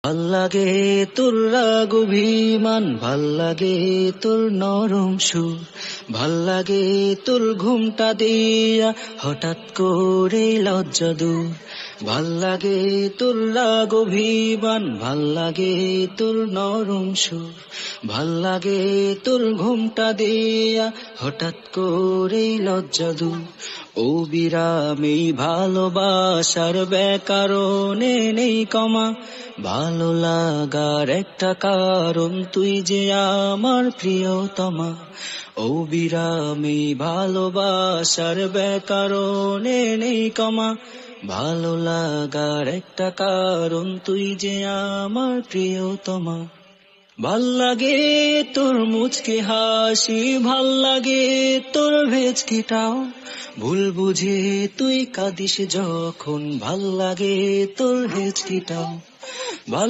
ভাল লাগে তোর রাগ অভিমান, ভাল লাগে তোর নরম সুর, ভাল লাগে তোর ঘুমটা দিয়া হঠাৎ করে লজ্জা দূর। ভাল লাগে তোর রাগ অভিমান, ভাল লাগে তোর নরম সুর, ভাল লাগে তোর ঘুমটা দিয়া হঠাৎ করে লজ্জা দূর। ও বিরামী ভালোবাসার ব্যাকরণে নেই কমা, ভালো লাগার একটা কারণ তুই যে আমার প্রিয়তমা। ও বিরামী ভালোবাসার ব্যাকরণে নেই কমা, ভালো লাগার একটা কারণ তুই যে আমার প্রিয়তমা। ভাল লাগে তোর মুচকি হাসি, ভাল লাগে তোর ভেজকিটাও, ভুল বুঝে তুই কাঁদিস যখন, ভাল লাগে তোর ভেজকিটাও। ভাল